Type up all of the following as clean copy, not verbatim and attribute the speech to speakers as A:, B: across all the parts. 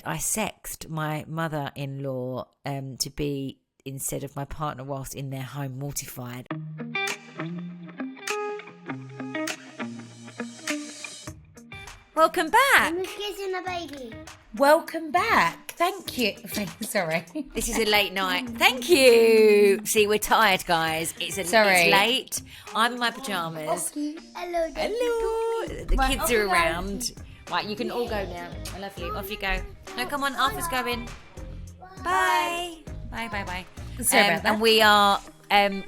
A: I sexed my mother-in-law to be instead of my partner whilst in their home, mortified. Welcome back.
B: I'm kissing a baby.
C: Welcome back. Thank you. Sorry.
A: This is a late night. Thank you. See, we're tired, guys. It's late. I'm in my pajamas.
B: Hello.
A: Hello. The kids are around. Right, you can all go now. Lovely. Off you go. No, come on. Arthur's going. Bye. Bye.
C: Sorry about that.
A: And we are.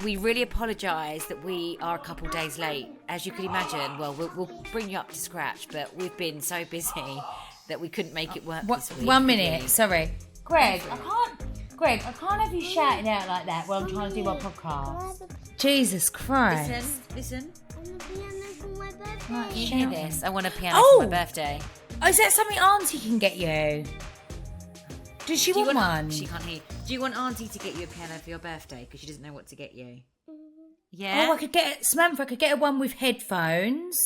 A: We really apologise that we are a couple days late. As you can imagine, well, we'll bring you up to scratch, but we've been so busy that we couldn't make it work this week.
C: 1 minute, sorry. Greg, I can't have you shouting out like that while I'm trying to do my podcast. Jesus Christ.
A: Listen.
B: I want a piano for my birthday.
C: Right,
A: You hear this? I want a piano
C: Oh!
A: for my birthday.
C: Oh, is that something Auntie can get you? Does she want one?
A: She can't hear. Do you want Auntie to get you a piano for your birthday? Because she doesn't know what to get you. Yeah?
C: Oh, I could get Samantha. I could get her one with headphones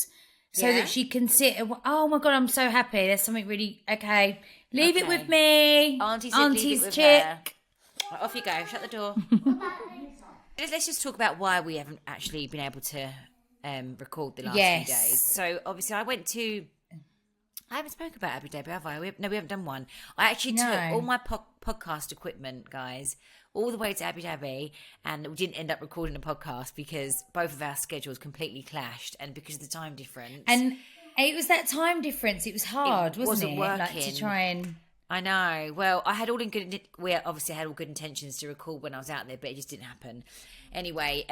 C: so that she can sit. Oh my God, I'm so happy. There's something really okay. Leave it with me.
A: Auntie's
C: Auntie's
A: with
C: chick.
A: her. Right, off you go. Shut the door. Let's just talk about why we haven't actually been able to record the last few days. So obviously, I haven't spoken about Abu Dhabi, have I? We haven't done one. I actually took all my podcast equipment, guys, all the way to Abu Dhabi, and we didn't end up recording a podcast because both of our schedules completely clashed, and because of the time difference.
C: And it was that time difference. It was hard, wasn't it?
A: Working.
C: Like to try and.
A: I know. Well, we obviously had all good intentions to record when I was out there, but it just didn't happen. Anyway,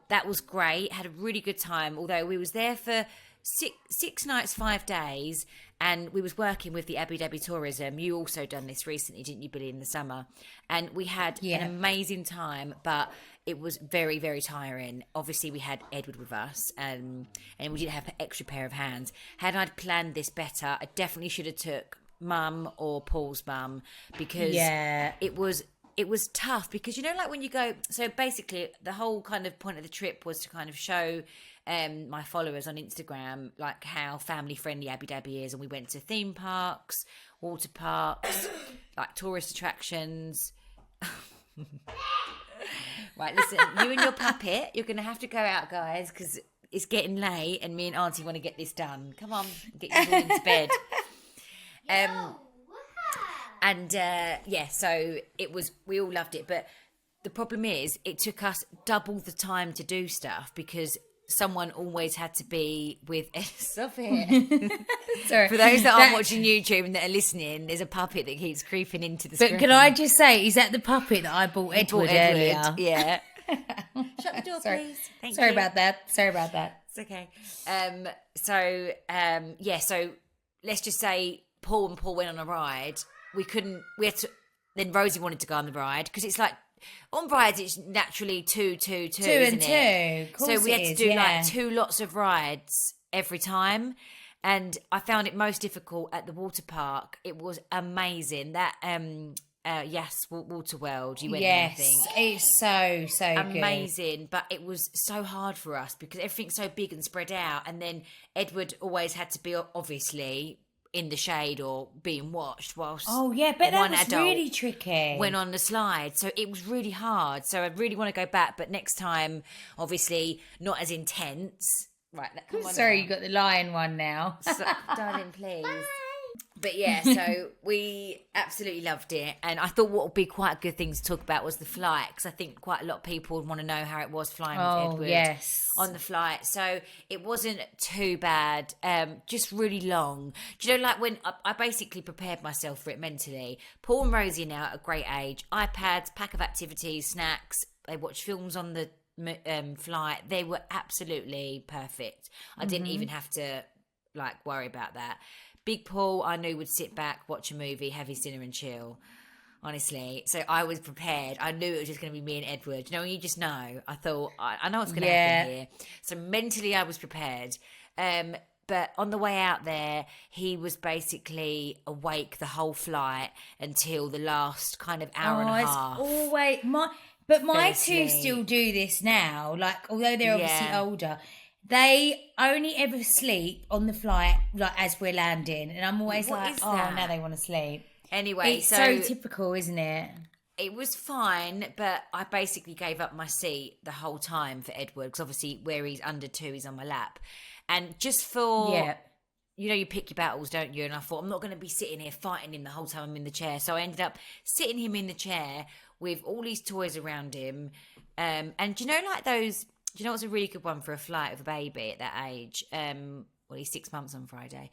A: that was great. Had a really good time. Although we was there for six nights, 5 days, and we was working with the Abu Dhabi tourism. You also done this recently, didn't you, Billy, in the summer? And we had an amazing time, but it was very, very tiring. Obviously, we had Edward with us, and we didn't have an extra pair of hands. Had I planned this better, I definitely should have took Mum or Paul's mum, because it was tough, because like when you go, so basically the whole kind of point of the trip was to kind of show my followers on Instagram like how family friendly Abu Dhabi is, and we went to theme parks, water parks, like tourist attractions. Right, listen, you and your puppet, you're gonna have to go out, guys, because it's getting late and me and Auntie want to get this done. Come on, get you all into bed. So it was, we all loved it, but the problem is it took us double the time to do stuff because someone always had to be with Stop it.
C: Sorry.
A: For those that aren't watching YouTube and that are listening, there's a puppet that keeps creeping into the screen.
C: But can I just say, is that the puppet that I bought Edward earlier?
A: Yeah. Shut the door,
C: Sorry.
A: please.
C: Sorry about that.
A: It's okay. So let's just say Paul went on a ride. Then Rosie wanted to go on the ride, because it's like, on rides it's naturally two, isn't
C: and
A: it?
C: two.
A: So we had to do like 2 lots of rides every time. And I found it most difficult at the water park. It was amazing. That Water World, you went in, I think.
C: It's so
A: amazing, but it was so hard for us because everything's so big and spread out, and then Edward always had to be obviously in the shade or being watched whilst
C: but that was really tricky.
A: Went on the slide, so it was really hard. So I really want to go back, but next time, obviously not as intense. Right, come on.
C: Sorry,
A: now.
C: you got the lion one now.
A: So, darling, please. But yeah, so we absolutely loved it, and I thought what would be quite a good thing to talk about was the flight, because I think quite a lot of people would want to know how it was flying with Edward on the flight. So it wasn't too bad, just really long. Do you know, like when I basically prepared myself for it mentally. Paul and Rosie now at a great age, iPads, pack of activities, snacks. They watch films on the flight. They were absolutely perfect. I didn't even have to worry about that. Big Paul, I knew, would sit back, watch a movie, have his dinner and chill, honestly. So I was prepared. I knew it was just going to be me and Edward. You just know. I thought, I know what's going to happen here. So mentally I was prepared. But on the way out there, he was basically awake the whole flight until the last kind of hour and a half.
C: Always my two still do this now. Although they're obviously older, they only ever sleep on the flight, as we're landing, and I'm always now they want to sleep.
A: Anyway,
C: it's so typical, isn't it?
A: It was fine, but I basically gave up my seat the whole time for Edward, because obviously where he's under 2, he's on my lap. And just for, you pick your battles, don't you? And I thought, I'm not going to be sitting here fighting him the whole time I'm in the chair. So I ended up sitting him in the chair with all these toys around him. And do you know, like those, do you know what's a really good one for a flight of a baby at that age? Well, he's 6 months on Friday.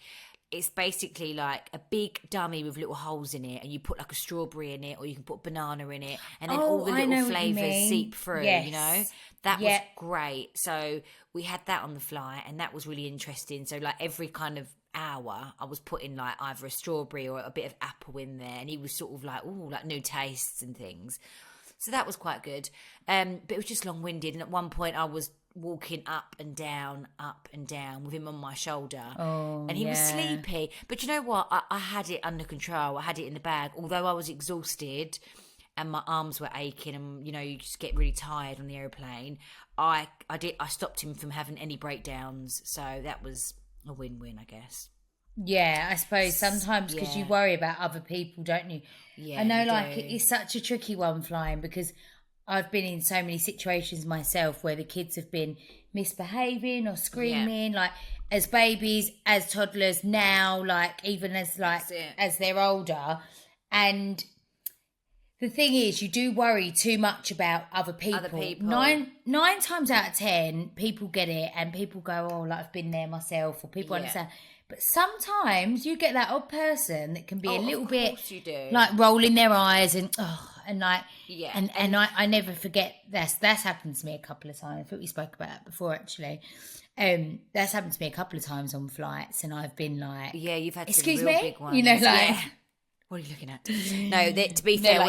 A: It's basically like a big dummy with little holes in it, and you put like a strawberry in it, or you can put banana in it, and then all the little flavours seep through, you know? That was great. So we had that on the flight, and that was really interesting. So like every kind of hour, I was putting like either a strawberry or a bit of apple in there, and he was sort of like, ooh, like new tastes and things. So that was quite good. But it was just long-winded, and at one point I was walking up and down with him on my shoulder, and he was sleepy. But you know what? I had it under control. I had it in the bag. Although I was exhausted and my arms were aching, and you just get really tired on the aeroplane. I stopped him from having any breakdowns, so that was a win-win, I guess.
C: Yeah, I suppose sometimes because you worry about other people, don't you? Yeah, I know, like it's such a tricky one flying, because I've been in so many situations myself where the kids have been misbehaving or screaming, like as babies, as toddlers, now, like even as they're older. And the thing is, you do worry too much about other people. Nine times out of 10, people get it, and people go, "Oh, like I've been there myself," or people understand. But sometimes you get that odd person that can be a little bit like rolling their eyes and I never forget that's happened to me a couple of times. I think we spoke about it before, actually. That's happened to me a couple of times on flights, and I've been like, you've had some real big ones.
A: What are you looking at? No, to be fair,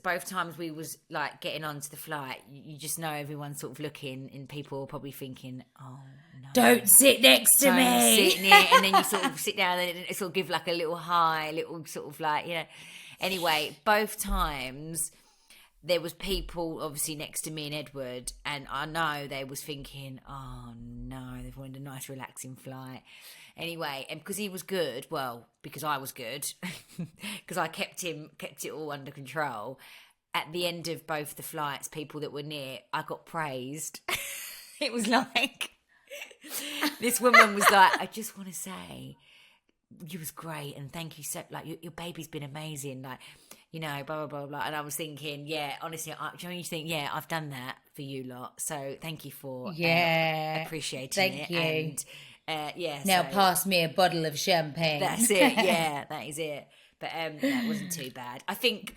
A: both times we was like getting onto the flight, you just know everyone's sort of looking, and people are probably thinking, oh no,
C: don't sit next to me.
A: Sit near, and then you sort of sit down and it sort of give like a little high, little sort of like, Anyway, both times there was people obviously next to me and Edward, and I know they was thinking, oh no, they've wanted a nice relaxing flight. Anyway, and because he was good, well, because I was good, because I kept it all under control. At the end of both the flights, people that were near, I got praised. It was like, this woman was like, I just want to say, you was great, and thank you so, like, your baby's been amazing, like, blah, blah, blah, blah. And I was thinking, honestly, you think, I've done that for you lot. So thank you for appreciating it.
C: Thank you.
A: And,
C: now pass me a bottle of champagne.
A: That's it. Yeah, that is it. But that wasn't too bad. I think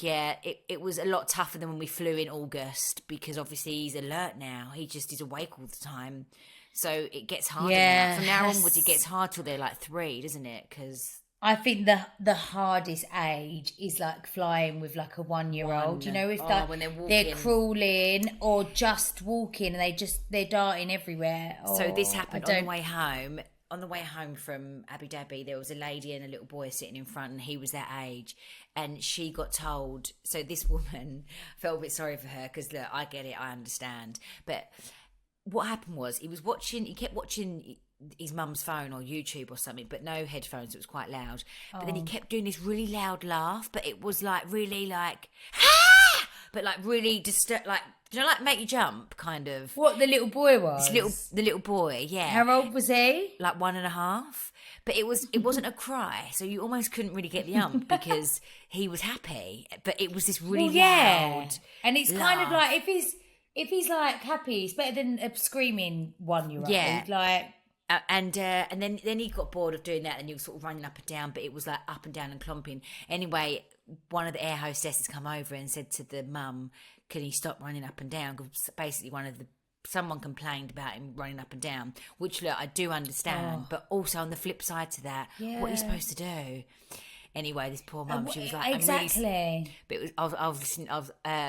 A: it was a lot tougher than when we flew in August, because obviously he's alert now. He just is awake all the time. So it gets harder now. From now onwards, it gets hard till they're like 3, doesn't it? Because
C: I think the hardest age is like flying with like a 1-year-old. If when they're crawling or just walking, and they're darting everywhere.
A: So this happened on the way home. On the way home from Abu Dhabi, there was a lady and a little boy sitting in front, and he was that age. And she got told. So this woman, felt a bit sorry for her, because look, I get it, I understand, but what happened was he kept watching his mum's phone or YouTube or something, but no headphones. It was quite loud. But then he kept doing this really loud laugh, but it was like really like, ah! But like really like, like make you jump kind of.
C: What the little boy was?
A: The little boy, yeah.
C: How old was he?
A: Like 1.5. But it wasn't a cry, so you almost couldn't really get the ump because he was happy. But it was this really loud.
C: And it's laugh. Kind of like if he's like happy, it's better than a screaming 1-year-old. Yeah. Like,
A: and then he got bored of doing that, and he was sort of running up and down, but it was like up and down and clomping. Anyway, one of the air hostesses come over and said to the mum, "Can he stop running up and down?" Because basically someone complained about him running up and down, which look, I do understand, but also on the flip side to that, what are you supposed to do? Anyway, this poor mum, she was like,
C: exactly.
A: But I was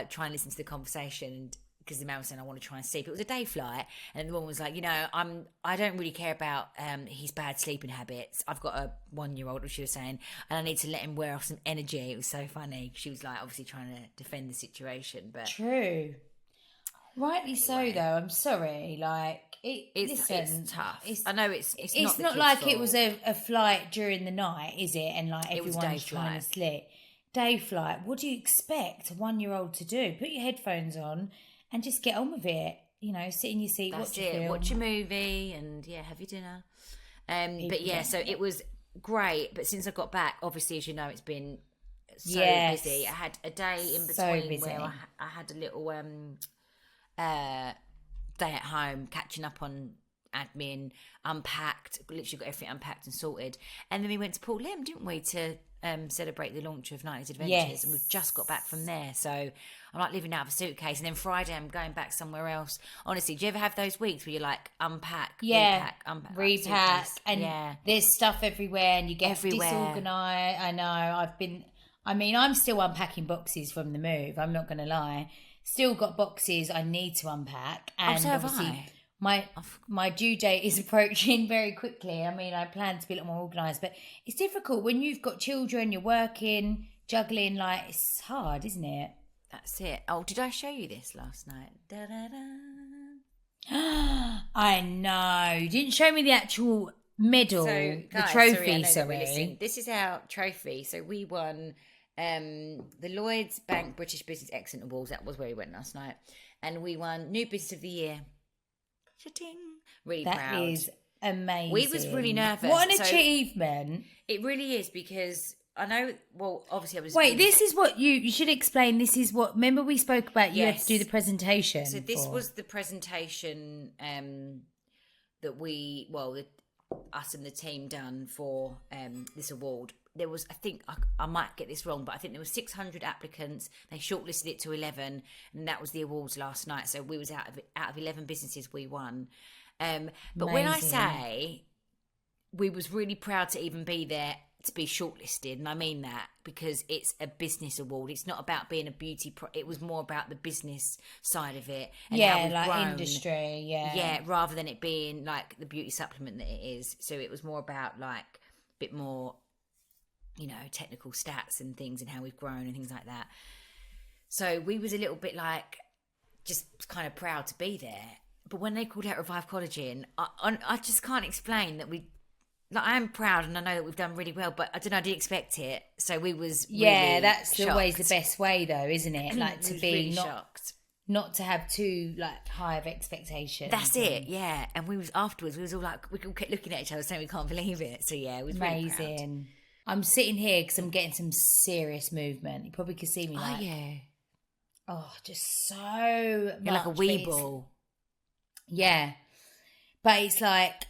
A: trying to listen to the conversation, because the man was saying, I want to try and sleep. It was a day flight, and the woman was like, I don't really care about his bad sleeping habits. I've got a 1-year-old, which she was saying, and I need to let him wear off some energy. It was so funny. She was like, obviously trying to defend the situation, but
C: true. Rightly so, though. I'm sorry. Like,
A: it's tough. I know it's
C: not like it was a flight during the night, is it? And like everyone's trying to sleep. Day flight. What do you expect a 1-year-old to do? Put your headphones on and just get on with it. You know, sit in your seat, watch a film,
A: watch a movie, and have your dinner. But yeah, so it was great. But since I got back, obviously, as you know, it's been so busy. I had a day in between where I had a little day at home, catching up on admin, unpacked, literally got everything unpacked and sorted. And then we went to Port Lim, didn't we, to celebrate the launch of 90s Adventures. Yes. And we've just got back from there. So I'm like living out of a suitcase. And then Friday I'm going back somewhere else. Honestly, do you ever have those weeks where you're like unpack,
C: repack, and there's stuff everywhere and you get disorganised? I know. I'm still unpacking boxes from the move. I'm not going to lie. Still got boxes I need to unpack. And
A: so have
C: obviously my due date is approaching very quickly. I mean, I plan to be a lot more organised, but it's difficult when you've got children, you're working, juggling, like, it's hard, isn't it?
A: That's it. Oh, did I show you this last night? Da, da,
C: da. I know. You didn't show me the actual medal, the trophy, sorry.
A: This is our trophy. So we won the Lloyds Bank British Business Excellence Awards. That was where we went last night. And we won New Business of the Year. Cha-ting. Really proud.
C: That is amazing.
A: We was really nervous.
C: What an achievement.
A: It really is, because I know, well, obviously I was...
C: Wait, this is what you should explain. This is what... Remember we spoke about you had to do the presentation.
A: So this was the presentation that us and the team done for this award. There was, I think, I might get this wrong, but I think there were 600 applicants. They shortlisted it to 11, and that was the awards last night. So we was out of 11 businesses, we won. But
C: amazing.
A: When I say we was really proud to even be there to be shortlisted, and I mean that because it's a business award. It's not about being a beauty it was more about the business side of it, and how we've grown. Industry, rather than it being like the beauty supplement that it is. So it was more about like a bit more, you know, technical stats and things and how we've grown and things like that. So we was a little bit like just kind of proud to be there. But when they called out Revive Collagen, I just can't explain that we... Like, I am proud and I know that we've done really well, but I don't know, I didn't expect it. So we was really
C: that's
A: shocked.
C: Always the best way though, isn't it? Like to be
A: really shocked.
C: Not to have too like high of expectations.
A: That's it, yeah. And we was afterwards, we was all like, we kept looking at each other saying we can't believe it. So yeah, it was
C: amazing.
A: Really proud.
C: I'm sitting here because I'm getting some serious movement. You probably could see me like...
A: Oh, yeah.
C: Oh, just so much.
A: You're like a wee ball.
C: Yeah. But it's like...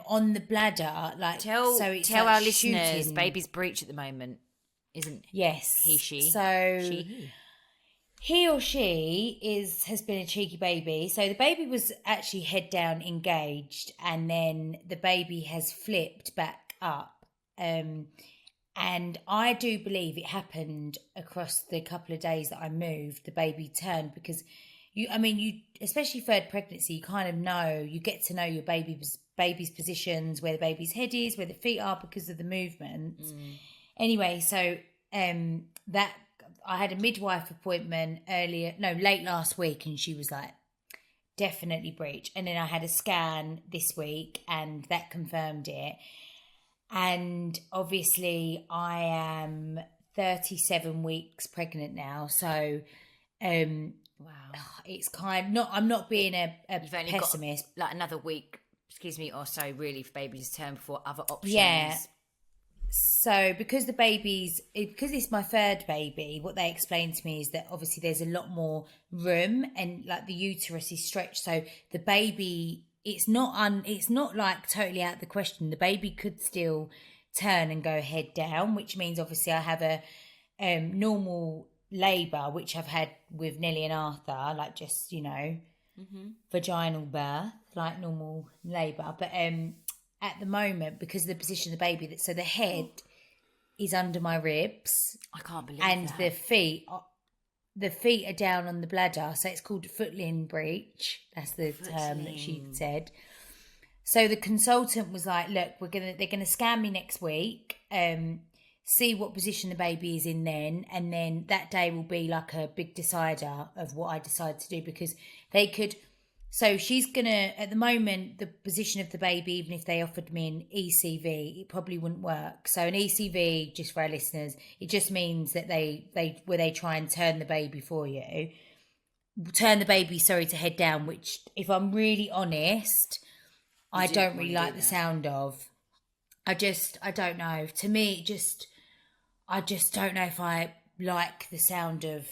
C: on the bladder, like
A: tell
C: like
A: our listeners, baby's breech at the moment, isn't he, she?
C: So he or she has been a cheeky baby. So the baby was actually head down engaged, and then the baby has flipped back up. And I do believe it happened across the couple of days that I moved. The baby turned because you especially third pregnancy, you kind of know, you get to know your baby's positions, where the baby's head is, where the feet are because of the movements. Anyway, so that I had a midwife appointment late last week, and she was like, definitely breech. And then I had a scan this week, and that confirmed it. And obviously I am 37 weeks pregnant now, so wow, it's I'm not being a pessimist.
A: Got, like another week, or so really for baby's term before other options.
C: Yeah. So because it's my third baby, what they explained to me is that obviously there's a lot more room, and like the uterus is stretched, so the baby, it's not like totally out of the question. The baby could still turn and go head down, which means obviously I have a normal labour, which I've had with Nelly and Arthur, like just, you know, vaginal birth, like normal labour. But at the moment, because of the position of the baby, so the head is under my ribs.
A: I can't believe
C: and
A: that.
C: The feet are down on the bladder, so it's called footling breech. That's the term that she said. So the consultant was like, "Look, they're gonna scan me next week, see what position the baby is in then, and then that day will be like a big decider of what I decide to do, because they could So she's going to, at the moment, the position of the baby, even if they offered me an ECV, it probably wouldn't work. So an ECV, just for our listeners, it just means that they try and turn the baby for you. Turn the baby, to head down, which, if I'm really honest, I don't really like the sound of. I don't know. To me, I just don't know if I like the sound of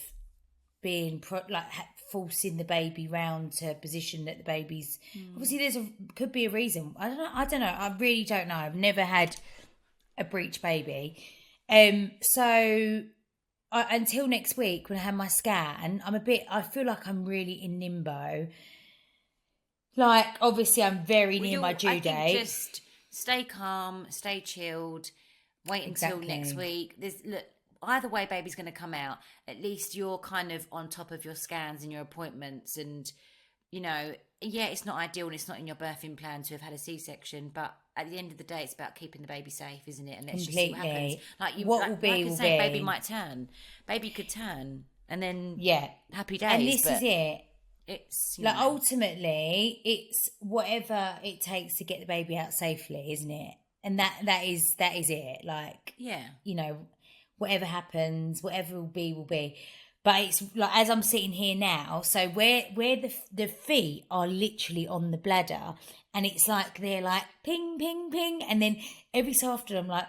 C: being forcing the baby round to a position that the baby's obviously could be a reason. I don't know. I really don't know. I've never had a breech baby. So until next week when I have my scan, I feel like I'm really in limbo. Like, obviously I'm very near my due date.
A: Just stay calm, stay chilled, wait until next week. Either way, baby's going to come out. At least you're kind of on top of your scans and your appointments. And, it's not ideal and it's not in your birthing plan to have had a C-section. But at the end of the day, it's about keeping the baby safe, isn't it? And let's just see what happens. Baby might turn. Baby could turn. And then, happy days.
C: And this is it.
A: It's
C: ultimately, it's whatever it takes to get the baby out safely, isn't it? And that is it. Like, whatever happens, whatever will be. But it's like, as I'm sitting here now, so where the feet are literally on the bladder, and it's like they're like ping, ping, ping, and then every so often I'm like,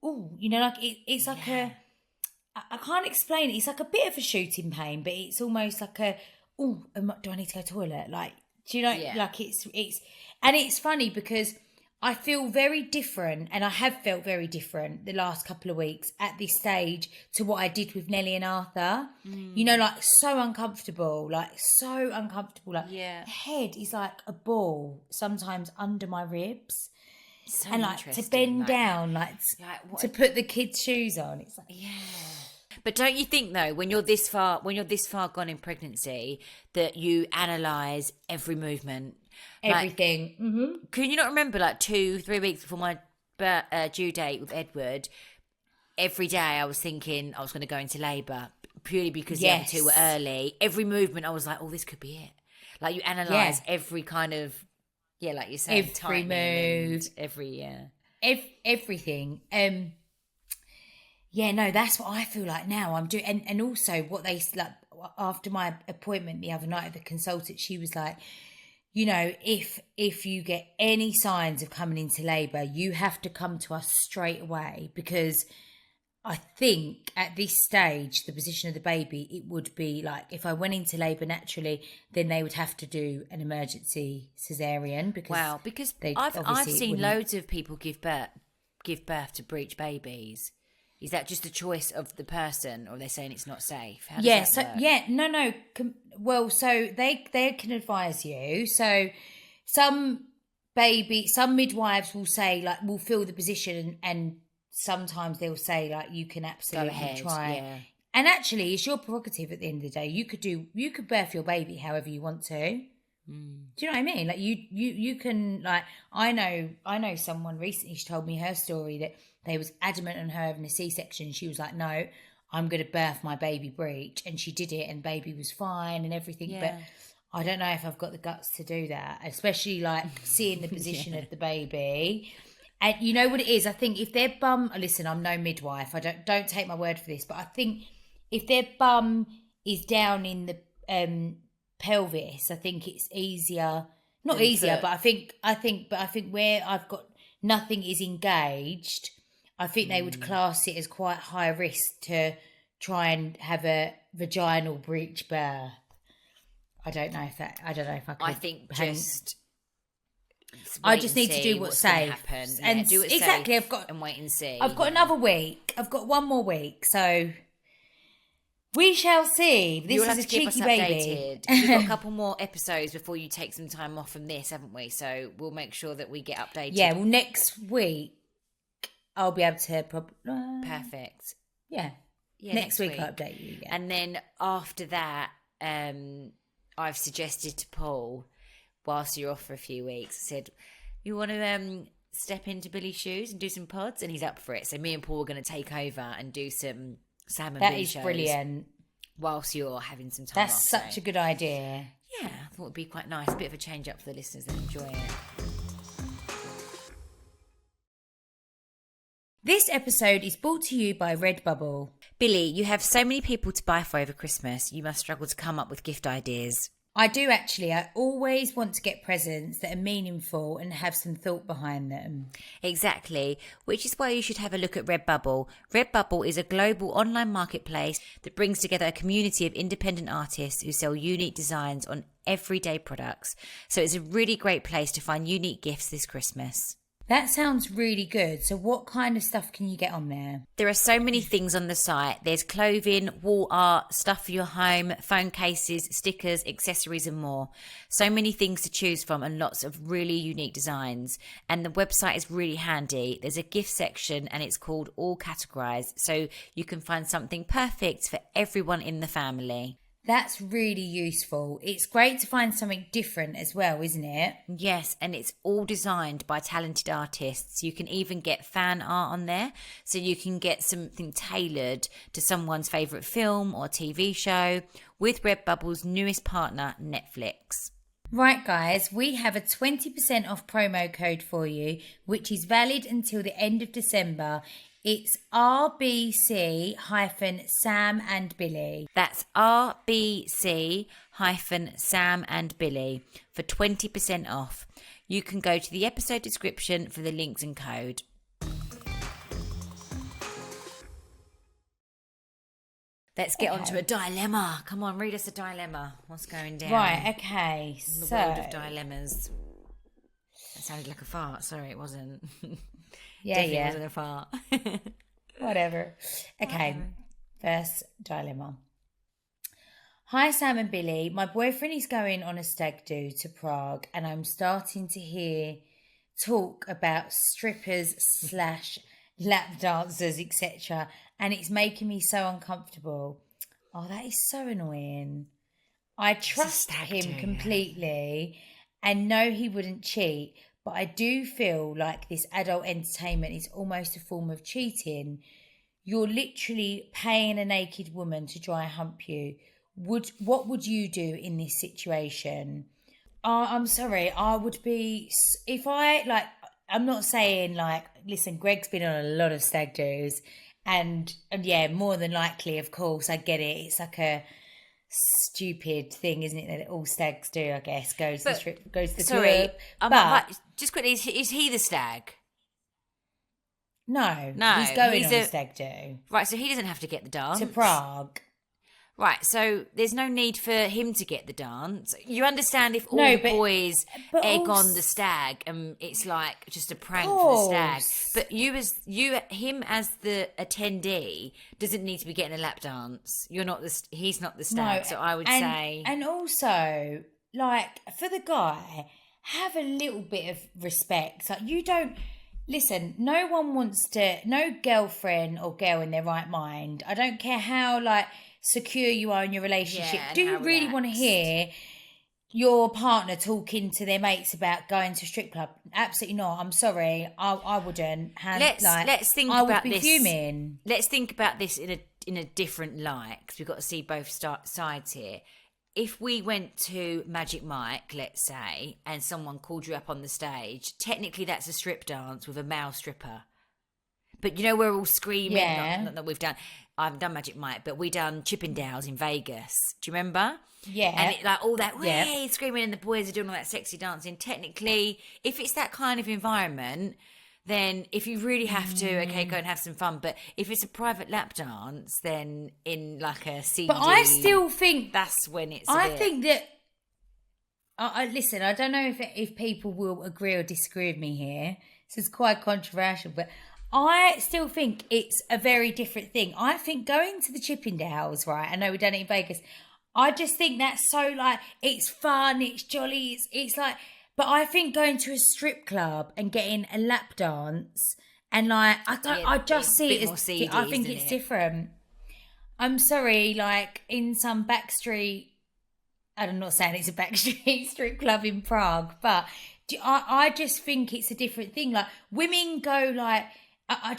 C: oh, it's like I can't explain it. It's like a bit of a shooting pain, but it's almost like do I need to go to the toilet? Like, do you know? Yeah. Like it's and it's funny because I feel very different, and I have felt very different the last couple of weeks at this stage to what I did with Nelly and Arthur. Like so uncomfortable. Like the head is like a ball sometimes under my ribs. So and like to bend down, to put the kids' shoes on. It's like,
A: But don't you think though, when you're this far gone in pregnancy, that you analyse every movement?
C: Everything.
A: Can you not remember 2-3 weeks before my due date with Edward, every day I was thinking I was going to go into labour purely because the other two were early. Every movement I was like, this could be it. Like you analyse every kind of, like you say,
C: every move. Everything. That's what I feel like now I'm doing. And also what they, after my appointment the other night at the consultant, she was like, if you get any signs of coming into labour, you have to come to us straight away, because I think at this stage, the position of the baby, it would be like if I went into labour naturally, then they would have to do an emergency caesarean. Because
A: I've seen loads of people give birth to breech babies. Is that just a choice of the person, or they're saying it's not safe? How does that work?
C: No. Well, so they can advise you. So some midwives will say, will fill the position, and sometimes they'll say, you can absolutely try. Yeah. And actually, it's your prerogative at the end of the day. You could birth your baby however you want to. Do you know what I mean? Like you can, I know someone recently, she told me her story that they was adamant on her having a C-section. She was like, no, I'm going to birth my baby breech. And she did it, and baby was fine and everything. Yeah. But I don't know if I've got the guts to do that, especially seeing the position of the baby. And you know what it is? I think if their bum, listen, I'm no midwife. Don't take my word for this, but I think if their bum is down in the pelvis, I think it's easier. Not easier, but I think where I've got nothing is engaged, I think they would class it as quite high risk to try and have a vaginal breech birth. I don't know if I could.
A: I think
C: I just need to do what's safe.
A: Happen.
C: And
A: do it
C: exactly,
A: safe and wait and see.
C: I've got another week. I've got one more week, so we shall see. This is a cheeky baby.
A: We've got a couple more episodes before you take some time off from this, haven't we? So we'll make sure that we get updated.
C: Yeah, well, next week I'll be able to
A: Perfect.
C: Yeah. Next week I'll update you. Yeah.
A: And then after that, I've suggested to Paul, whilst you're off for a few weeks, I said, you want to step into Billie's shoes and do some pods? And he's up for it. So me and Paul are going to take over and do some Sam and Billie shows.
C: That is brilliant.
A: Whilst you're having some time
C: That's
A: off.
C: such a good idea.
A: Yeah. thought it would be quite nice. A bit of a change up for the listeners that enjoy it.
C: This episode is brought to you by Redbubble.
A: Billie, you have so many people to buy for over Christmas. You must struggle to come up with gift ideas.
C: I do actually. I always want to get presents that are meaningful and have some thought behind them.
A: Exactly, which is why you should have a look at Redbubble. Redbubble is a global online marketplace that brings together a community of independent artists who sell unique designs on everyday products. So it's a really great place to find unique gifts this Christmas.
C: That sounds really good. So what kind of stuff can you get on there?
A: There are so many things on the site. There's clothing, wall art, stuff for your home, phone cases, stickers, accessories and more. So many things to choose from and lots of really unique designs. And the website is really handy. There's a gift section and it's called All Categorized. So you can find something perfect for everyone in the family.
C: That's really useful. It's great to find something different as well, isn't it?
A: Yes, and it's all designed by talented artists. You can even get fan art on there, so you can get something tailored to someone's favourite film or TV show with Redbubble's newest partner, Netflix.
C: Right, guys, we have a 20% off promo code for you, which is valid until the end of December. It's RBC-Sam and Billie.
A: That's RBC-Sam and Billie for 20% off. You can go to the episode description for the links and code. Let's get on to a dilemma. Come on, read us a dilemma. What's going down?
C: Right, okay.
A: In the world of dilemmas. That sounded like a fart. Sorry, it wasn't. Definitely wasn't a fart.
C: Whatever. Okay, first dilemma. Hi, Sam and Billie. My boyfriend is going on a stag do to Prague and I'm starting to hear talk about strippers / lap dancers, etc. And it's making me so uncomfortable. Oh, that is so annoying. I trust him completely and know he wouldn't cheat. But I do feel like this adult entertainment is almost a form of cheating. You're literally paying a naked woman to dry hump you. What would you do in this situation? I'm sorry, I would be... If I'm not saying listen, Greg's been on a lot of stag do's. And yeah, more than likely, of course, I get it. It's like a stupid thing, isn't it, that all stags do, I guess, goes to the club.
A: But just quickly, is he the stag?
C: No, he's going on a stag do.
A: Right, so he doesn't have to get the dance.
C: To Prague.
A: Right, so there's no need for him to get the dance. You understand if all the boys egg on the stag and it's like just a prank for the stag. But him as the attendee doesn't need to be getting a lap dance. He's not the stag, so I would say. And also, for the guy, have a little bit of respect. Like, you don't... Listen, no one wants to... No girlfriend or girl in their right mind. I don't care how, secure you are in your relationship. Do you really want to hear your partner talking to their mates about going to a strip club? Absolutely not. I'm sorry. I wouldn't. Let's think
C: I
A: about
C: would be
A: this.
C: Fuming.
A: Let's think about this in a different light, because we've got to see both sides here. If we went to Magic Mike, let's say, and someone called you up on the stage, technically that's a strip dance with a male stripper. But we're all screaming.
C: Yeah.
A: Not that we've done. I haven't done Magic Mike, but we done Chippendales in Vegas. Do you remember?
C: Yeah.
A: And all that screaming, and the boys are doing all that sexy dancing. Technically, if it's that kind of environment, then if you really have to, go and have some fun. But if it's a private lap dance, then in a CD.
C: But I still think
A: that's when it's.
C: I think that. Listen, I don't know if people will agree or disagree with me here. This is quite controversial, but I still think it's a very different thing. I think going to the Chippendales, right? I know we've done it in Vegas. I just think that's so it's fun, it's jolly, it's but I think going to a strip club and getting a lap dance and I just see it as seedy, I think it's different. I'm sorry, in some backstreet, I'm not saying it's a backstreet strip club in Prague, but I just think it's a different thing. Women go I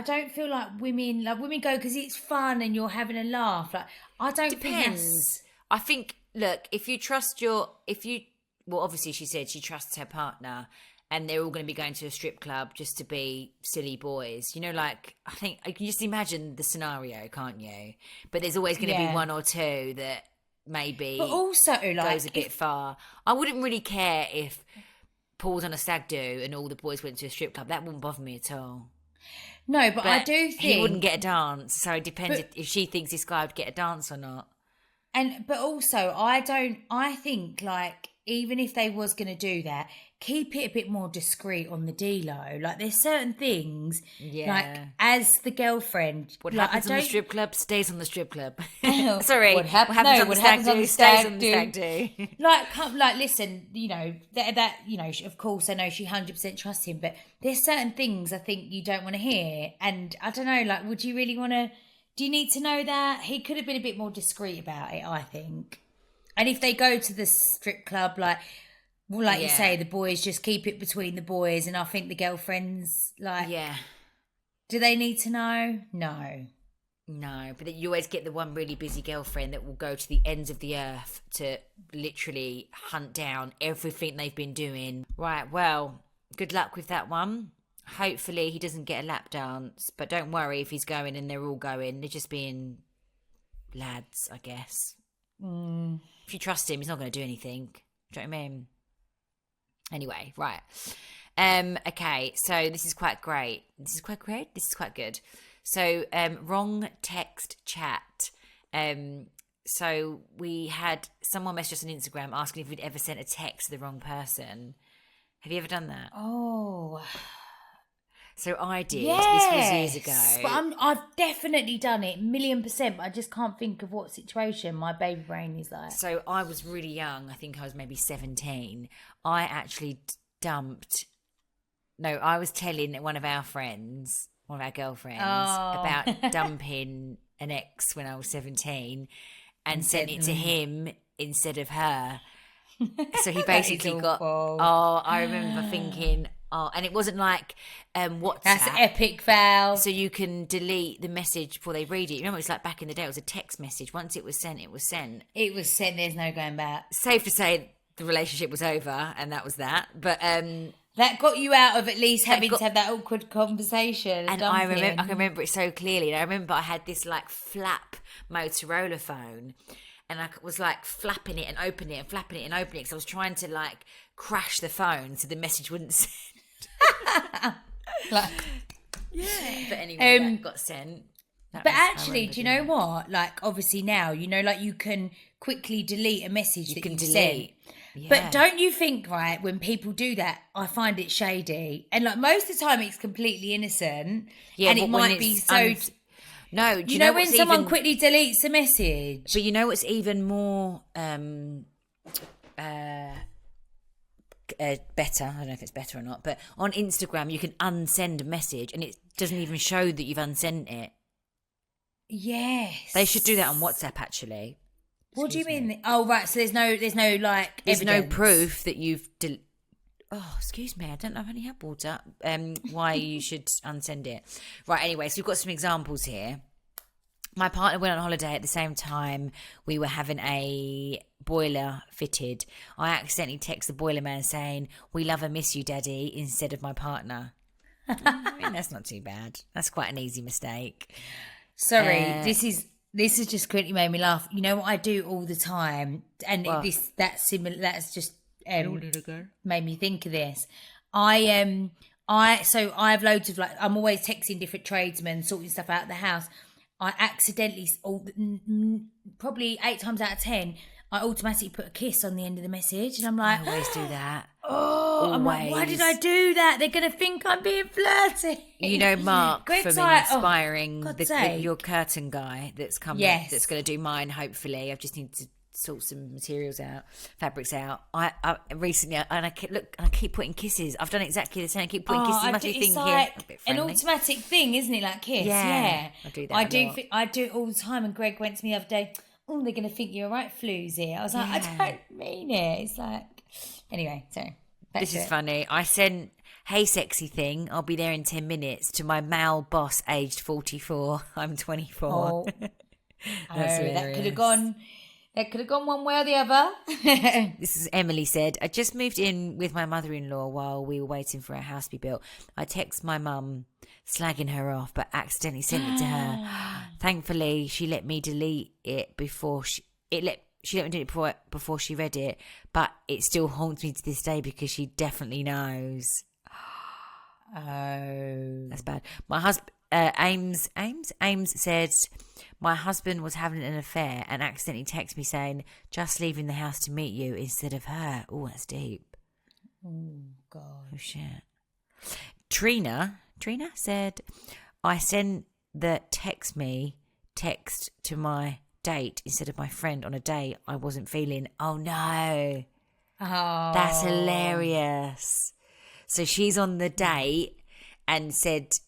C: don't feel like women go because it's fun and you're having a laugh. I don't think
A: I think look, well, obviously she said she trusts her partner and they're all going to be going to a strip club just to be silly boys. You know, like, I think, I can just imagine the scenario, can't you? But there's always going to be one or two that maybe
C: but also, like,
A: goes a bit far. I wouldn't really care if Paul's on a stag do and all the boys went to a strip club. That wouldn't bother me at all.
C: No, but I do think...
A: he wouldn't get a dance, so it depends if she thinks this guy would get a dance or not.
C: But also, I think, like, even if they was going to do that, keep it a bit more discreet on the D-Lo. Like, there's certain things, like, as the girlfriend...
A: What
C: like,
A: happens on the strip club stays on the strip club.
C: Oh,
A: Sorry, what happens on the stag do stays on the stag do.
C: Like, listen, you know, that you know, of course, I know she 100% trusts him, but there's certain things I think you don't want to hear. And I don't know, like, would you really want to... Do you need to know that? He could have been a bit more discreet about it, I think. And if they go to the strip club, like you say, the boys just keep it between the boys, and I think the girlfriends, like, do they need to know? No, but you always get the one really busy girlfriend that will go to the ends of the earth to literally hunt down everything they've been doing. Right, well, good luck with that one. Hopefully he doesn't get a lap dance, but don't worry if he's going and they're all going. They're just being lads, I guess. If you trust him, he's not going to do anything. Do you know what I mean? Anyway, right. Okay, so this is quite great. This is quite good. So, wrong text chat. So we had someone message us on Instagram asking if we'd ever sent a text to the wrong person. Have you ever done that? Oh...
A: So I did. Yes, this was years ago.
C: But I've definitely done it, 1,000,000%. But I just can't think of what situation my baby brain is like.
A: So I was really young. I think I was maybe 17. I actually dumped... No, I was telling one of our friends, one of our girlfriends, about dumping an ex when I was 17 and sent it to him instead of her. So he basically got... Oh, I remember thinking... Oh, and it wasn't like WhatsApp.
C: That's epic, Val.
A: So you can delete the message before they read it. You remember, it's like back in the day, it was a text message. Once it was sent, it was sent.
C: It was sent, there's no going back.
A: Safe to say the relationship was over, and that was that. But
C: that got you out of at least having to have that awkward conversation.
A: And I can remember it so clearly. And I remember I had this like flap Motorola phone. And I was like flapping it and opening it and flapping it and opening it because I was trying to like crash the phone so the message wouldn't send. But anyway, that got sent.
C: But actually, do you know what? Like, obviously now, you know, like you can quickly delete a message that you delete. Yeah. But don't you think, right, when people do that, I find it shady. And like most of the time it's completely innocent. Yeah, and it might be so...
A: No,
C: do you know when someone quickly deletes a message?
A: But you know what's even more better, I don't know if it's better or not, but on Instagram you can unsend a message and it doesn't even show that you've unsent it.
C: Yes.
A: They should do that on WhatsApp actually.
C: What do you mean? Oh right, so there's no like
A: there's
C: evidence.
A: No proof that you've oh, excuse me, I don't know if I only have water. Why you should unsend it. Right, anyway, so we've got some examples here. My partner went on holiday at the same time we were having a boiler fitted. I accidentally texted the boiler man saying, "We love and miss you, Daddy," instead of my partner. I mean, that's not too bad. That's quite an easy mistake.
C: Sorry, this is just quickly made me laugh. You know what I do all the time, and that's just made me think of this. I have loads of like I'm always texting different tradesmen, sorting stuff out of the house. I accidentally, probably 8 times out of 10, I automatically put a kiss on the end of the message, and I'm like,
A: I always do that.
C: Oh, I'm like, why did I do that? They're gonna think I'm being flirty.
A: You know, Mark Greg's from Inspiring, your curtain guy that's coming, that's going to do mine. Hopefully, I just need to sort some materials out, fabrics out. I recently, and I keep putting kisses. I've done exactly the same. I keep putting kisses. You must be thinking
C: like an automatic thing, isn't it? Like kiss. Yeah.
A: I do that.
C: I do it all the time. And Greg went to me the other day. Oh, they're going to think you're right floozy. I was like, I don't mean it. It's like, anyway. So
A: this is funny. I sent, "Hey, sexy thing. I'll be there in 10 minutes" to my male boss, aged 44. I'm 24.
C: Oh, that could have gone It could have gone one way or the other.
A: This is Emily said, I just moved in with my mother-in-law while we were waiting for our house to be built. I text my mum slagging her off, but accidentally sent it to her. Thankfully, she let me delete it before she let me do it before she read it, but it still haunts me to this day because she definitely knows.
C: Oh,
A: that's bad. My husband, Ames said, my husband was having an affair and accidentally texted me saying, just leaving the house to meet you instead of her. Oh, that's deep.
C: Oh, God.
A: Oh, shit. Trina said, I sent the text to my date instead of my friend on a day I wasn't feeling. Oh, no.
C: Oh.
A: That's hilarious. So she's on the date and said,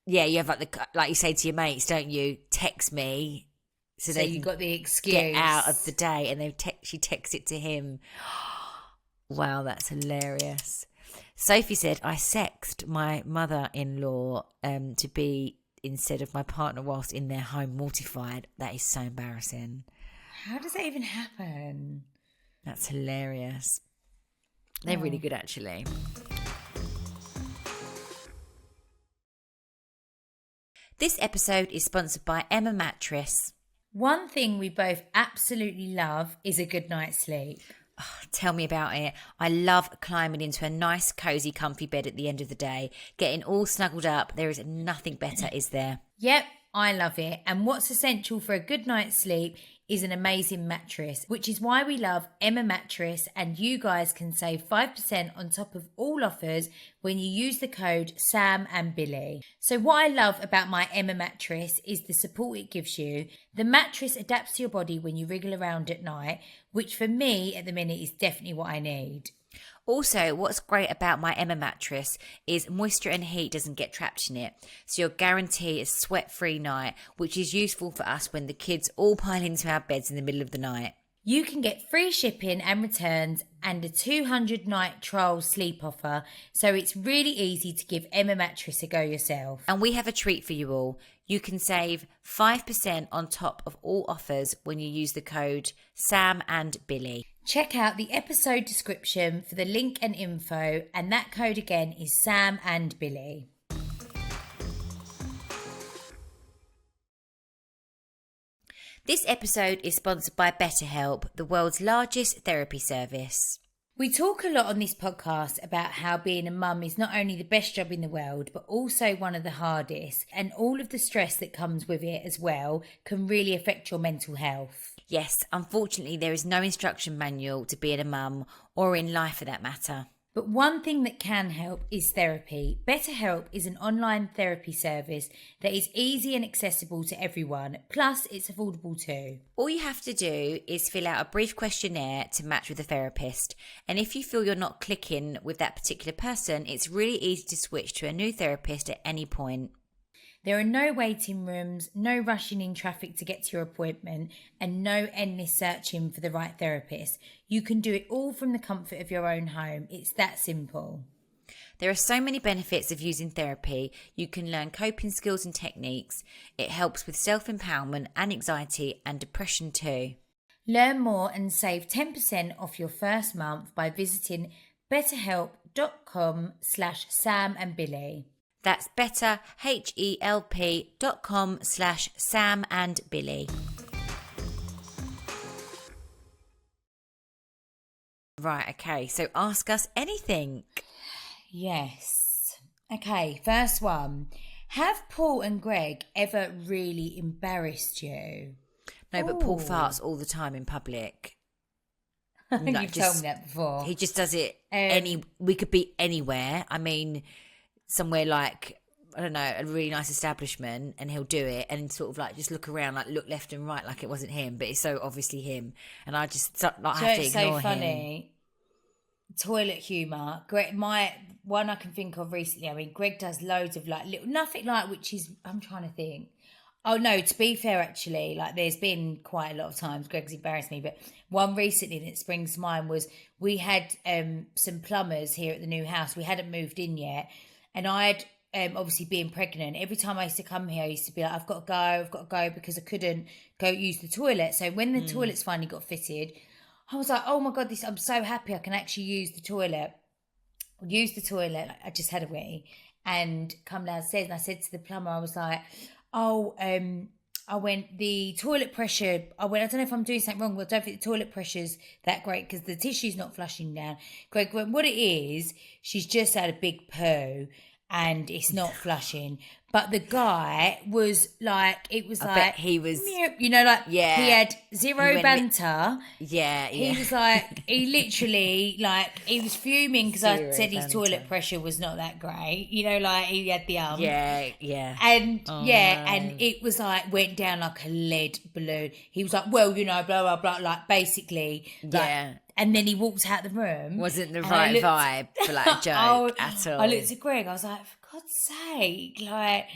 A: yeah, you have like you say to your mates, don't you? Text me so they
C: you got the excuse
A: get out of the day, and she texts it to him. Wow, that's hilarious. Sophie said, I sexted my mother-in-law to be instead of my partner whilst in their home, mortified. That is so embarrassing.
C: How does that even happen?
A: That's hilarious. They're really good, actually. This episode is sponsored by Emma Mattress.
C: One thing we both absolutely love is a good night's sleep.
A: Oh, tell me about it. I love climbing into a nice, cosy, comfy bed at the end of the day. Getting all snuggled up. There is nothing better, is there?
C: Yep, I love it. And what's essential for a good night's sleep is an amazing mattress, which is why we love Emma Mattress, and you guys can save 5% on top of all offers when you use the code Sam and Billie. So what I love about my Emma Mattress is the support it gives you. The mattress adapts to your body when you wriggle around at night, which for me at the minute is definitely what I need.
A: Also, what's great about my Emma mattress is moisture and heat doesn't get trapped in it. So you're guaranteed a sweat-free night, which is useful for us when the kids all pile into our beds in the middle of the night.
C: You can get free shipping and returns and a 200-night trial sleep offer, so it's really easy to give Emma Mattress a go yourself.
A: And we have a treat for you all. You can save 5% on top of all offers when you use the code Sam and Billie.
C: Check out the episode description for the link and info, and that code again is Sam and Billie.
A: This episode is sponsored by BetterHelp, the world's largest therapy service.
C: We talk a lot on this podcast about how being a mum is not only the best job in the world, but also one of the hardest, and all of the stress that comes with it as well can really affect your mental health.
A: Yes, unfortunately there is no instruction manual to being a mum, or in life for that matter.
C: But one thing that can help is therapy. BetterHelp is an online therapy service that is easy and accessible to everyone, plus it's affordable too.
A: All you have to do is fill out a brief questionnaire to match with a therapist, and if you feel you're not clicking with that particular person, it's really easy to switch to a new therapist at any point.
C: There are no waiting rooms, no rushing in traffic to get to your appointment, and no endless searching for the right therapist. You can do it all from the comfort of your own home. It's that simple.
A: There are so many benefits of using therapy. You can learn coping skills and techniques. It helps with self-empowerment and anxiety and depression too.
C: Learn more and save 10% off your first month by visiting betterhelp.com/samandbillie.
A: That's betterhelp.com/samandbillie. Right, okay, so ask us anything.
C: Yes. Okay, first one. Have Paul and Greg ever really embarrassed you?
A: No, but Paul farts all the time in public.
C: You've told me that before.
A: He just does it we could be anywhere. I mean, somewhere like, I don't know, a really nice establishment, and he'll do it and sort of like just look around, like look left and right like it wasn't him, but it's so obviously him, and I just have to ignore him.
C: It's so funny. Toilet humour. Greg, my one I can think of recently, I mean, Greg does loads of like little, nothing like, which is, I'm trying to think. Oh no, to be fair, actually, like there's been quite a lot of times Greg's embarrassed me, but one recently that springs to mind was we had some plumbers here at the new house. We hadn't moved in yet, and I'd obviously being pregnant, every time I used to come here, I used to be like, I've got to go because I couldn't go use the toilet. So when the toilets finally got fitted, I was like, oh my God, I'm so happy I can actually use the toilet. I just had a wee and come downstairs, and I said to the plumber, I was like, I went, the toilet pressure, I don't know if I'm doing something wrong, but I don't think the toilet pressure's that great because the tissue's not flushing down. Greg went, what it is, she's just had a big poo and it's not flushing. But the guy was like, it was
A: I bet he was,
C: you know, like, he had zero banter.
A: Yeah.
C: He was like, he literally, like, he was fuming because I said his toilet pressure was not that great. You know, like, he had the
A: Yeah.
C: And, and it was like, went down like a lead balloon. He was like, well, you know, blah, blah, blah, like, basically. Like, and then he walked out the room.
A: Wasn't the right vibe for like a joke at all.
C: I looked at Greg, I was like, for God's sake, like,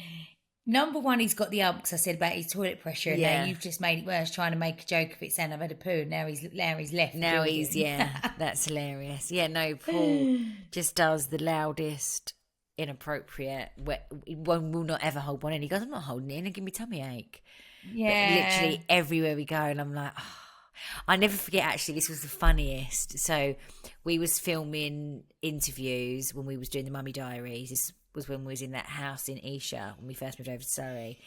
C: number one, he's got the umps I said about his toilet pressure, and now you've just made it worse trying to make a joke of it saying I've had a poo, and now he's left.
A: Now he's, that's hilarious. Yeah, no, Paul just does the loudest, inappropriate, one will not ever hold one in. He goes, I'm not holding it in, and give me tummy ache. Yeah. But literally everywhere we go, and I'm like, I never forget, actually, this was the funniest. So we was filming interviews when we was doing the Mummy Diaries. This was when we was in that house in Esher when we first moved over to Surrey.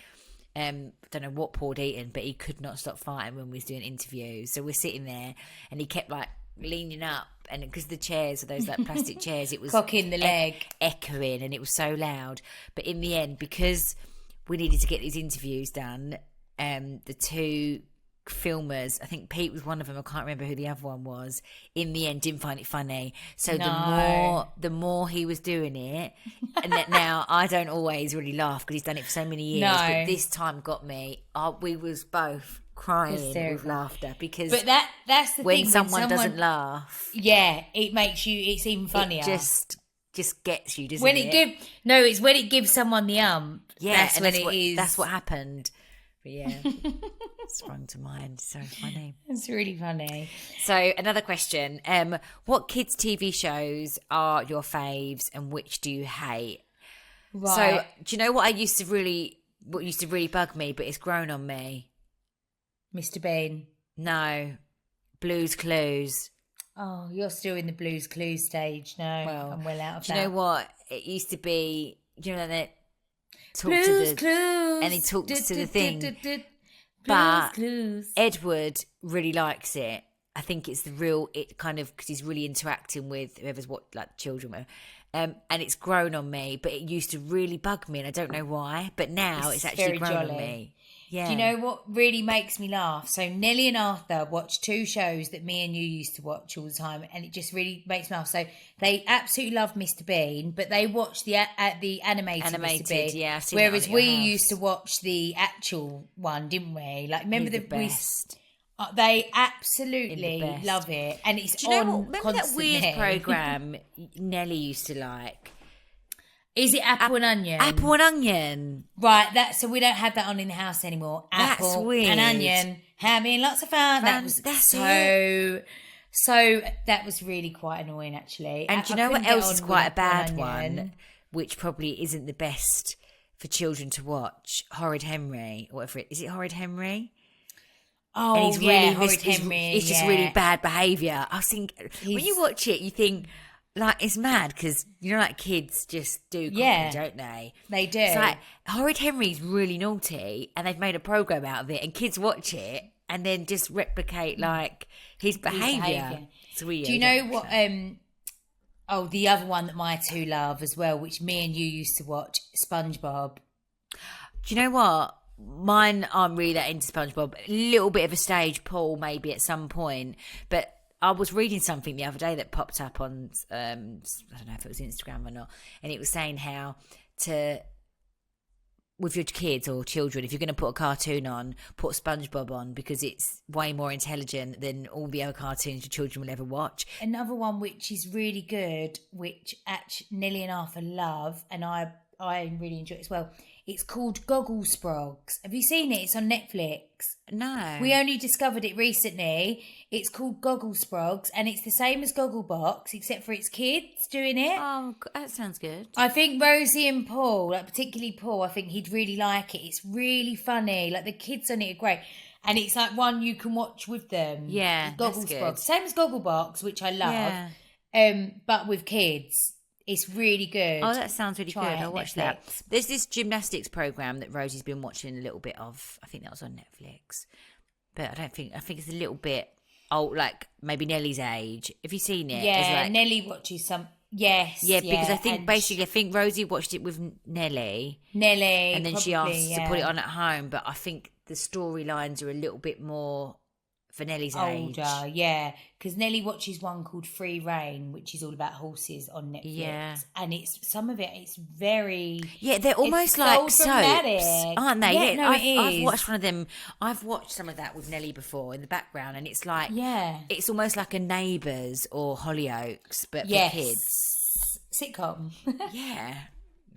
A: Don't know what Paul had eaten, but he could not stop fighting when we was doing interviews. So we're sitting there and he kept like leaning up, and because the chairs are those like plastic chairs, it was
C: cocking the leg,
A: echoing, and it was so loud. But in the end, because we needed to get these interviews done, the two filmers, I think Pete was one of them, I can't remember who the other one was, in the end didn't find it funny. So the more he was doing it, and that now I don't always really laugh because he's done it for so many years, but this time got me. We was both crying with laughter because
C: that's the
A: when
C: thing,
A: someone doesn't laugh,
C: it makes you, it's even funnier.
A: It just gets you, doesn't
C: when
A: it?
C: It's when it gives someone the
A: that's what happened. But yeah, sprung to mind. So funny.
C: It's really funny.
A: So another question: what kids' TV shows are your faves, and which do you hate? Right. So do you know what used to really bug me, but it's grown on me?
C: Mr. Bean.
A: No, Blue's Clues.
C: Oh, you're still in the Blue's Clues stage. No, I'm well out of that.
A: Do you know what? It used to be, you know, that
C: Blue's Clues,
A: and he talks to the thing. But Edward really likes it. I think it's because he's really interacting with whoever's like children. And it's grown on me, but it used to really bug me, and I don't know why. But now it's actually grown on me. Yeah. Do
C: you know what really makes me laugh? So Nellie and Arthur watch two shows that me and you used to watch all the time, and it just really makes me laugh. So they absolutely love Mr. Bean, but they watch the animated Mr. Bean.
A: Yeah, I've seen
C: whereas
A: that
C: we used to watch the actual one, didn't we? Like, remember
A: the best.
C: They absolutely love it, and it's on
A: remember
C: constantly.
A: That weird program Nellie used to like?
C: Is it Apple and Onion?
A: Apple and Onion.
C: Right, so we don't have that on in the house anymore.
A: That's
C: Apple
A: weird.
C: and Onion, having lots of fun. So that was really quite annoying, actually.
A: And do you know what else is quite a bad one, which probably isn't the best for children to watch? Horrid Henry, or whatever is it Horrid Henry?
C: Oh,
A: and he's
C: Horrid Henry.
A: It's just really bad behaviour. I was thinking, when you watch it, you think, like, it's mad because, you know, like, kids just do copy, don't they?
C: They do.
A: It's like, Horrid Henry's really naughty, and they've made a programme out of it, and kids watch it and then just replicate, like, his behaviour. It's weird.
C: Do you know what... the other one that my two love as well, which me and you used to watch, SpongeBob.
A: Do you know what? Mine aren't really that into SpongeBob. A little bit of a stage pull maybe at some point. But I was reading something the other day that popped up on, I don't know if it was Instagram or not, and it was saying how with your kids or children, if you're going to put a cartoon on, put SpongeBob on because it's way more intelligent than all the other cartoons your children will ever watch.
C: Another one which is really good, which actually Nellie and Arthur love, and I really enjoy it as well, It's called Goggle Sprogs. Have you seen it? It's on Netflix.
A: No.
C: We only discovered it recently. It's called Goggle Sprogs, and it's the same as Gogglebox, except for it's kids doing it.
A: Oh, that sounds good.
C: I think Rosie and Paul, like particularly Paul, I think he'd really like it. It's really funny. Like the kids on it are great. And it's like one you can watch with them.
A: Yeah,
C: Goggle
A: that's good.
C: Sprogs. Same as Gogglebox, which I love.
A: Yeah.
C: But with kids. It's really good.
A: Oh, that sounds really good. I'll watch
C: Netflix.
A: that. There's this gymnastics program that Rosie's been watching a little bit of. I think that was on Netflix. But I think it's a little bit old, like maybe Nellie's age. Have you seen it?
C: Yeah,
A: like,
C: Nellie watches some. Yes.
A: Yeah, because I think Rosie watched it with Nellie. And then she asked to put it on at home. But I think the storylines are a little bit more for Nellie's age.
C: Older, yeah. Because Nellie watches one called Free Rein, which is all about horses on Netflix. Yeah. And some of it's very...
A: Yeah, they're almost like soaps, aren't they?
C: Yeah, no,
A: I've watched one of them. I've watched some of that with Nellie before in the background, and it's like... Yeah. It's almost like a Neighbours or Hollyoaks, but for kids.
C: Sitcom.
A: Yeah.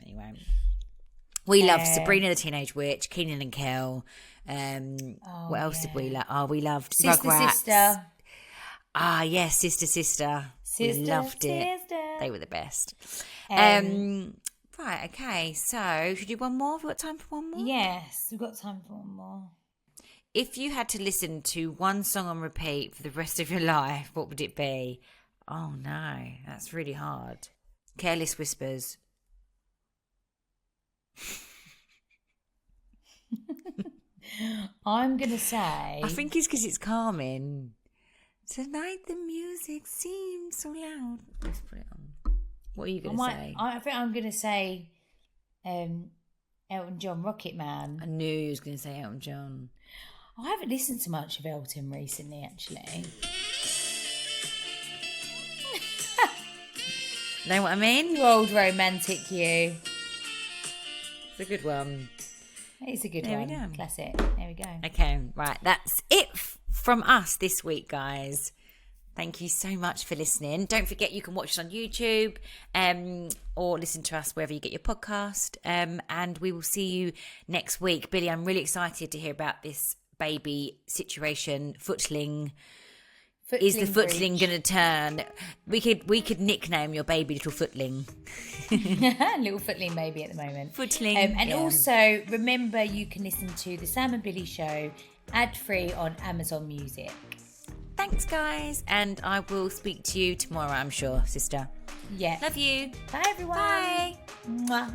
A: Anyway. We loved Sabrina the Teenage Witch, Kenan and Kel. What else did we love? Oh, we loved Rugrats.
C: Sister.
A: Ah, yes, Sister. We loved it. They were the best. Right, okay. So, should we do one more? Have we got time for one more?
C: Yes, we've got time for one more.
A: If you had to listen to one song on repeat for the rest of your life, what would it be? Oh, no. That's really hard. Careless Whispers.
C: I'm going to say...
A: I think it's because it's calming. Tonight the music seems so loud. Let's put it on. What are you going to say?
C: I think I'm going to say Elton John, Rocket Man.
A: I knew you was going to say Elton John.
C: I haven't listened to much of Elton recently, actually.
A: Know what I mean?
C: You old romantic you.
A: It's a good one.
C: It's a good one. There we go. Classic. There we go.
A: Okay, right. That's it from us this week, guys. Thank you so much for listening. Don't forget you can watch us on YouTube or listen to us wherever you get your podcast. And we will see you next week. Billie, I'm really excited to hear about this baby situation, footling. Is the footling going to turn? We could nickname your baby Little Footling.
C: Little Footling maybe at the moment.
A: Footling.
C: Also, remember you can listen to the Sam and Billie Show ad-free on Amazon Music.
A: Thanks, guys. And I will speak to you tomorrow, I'm sure, sister.
C: Yeah.
A: Love you.
C: Bye, everyone.
A: Bye.
C: Mwah.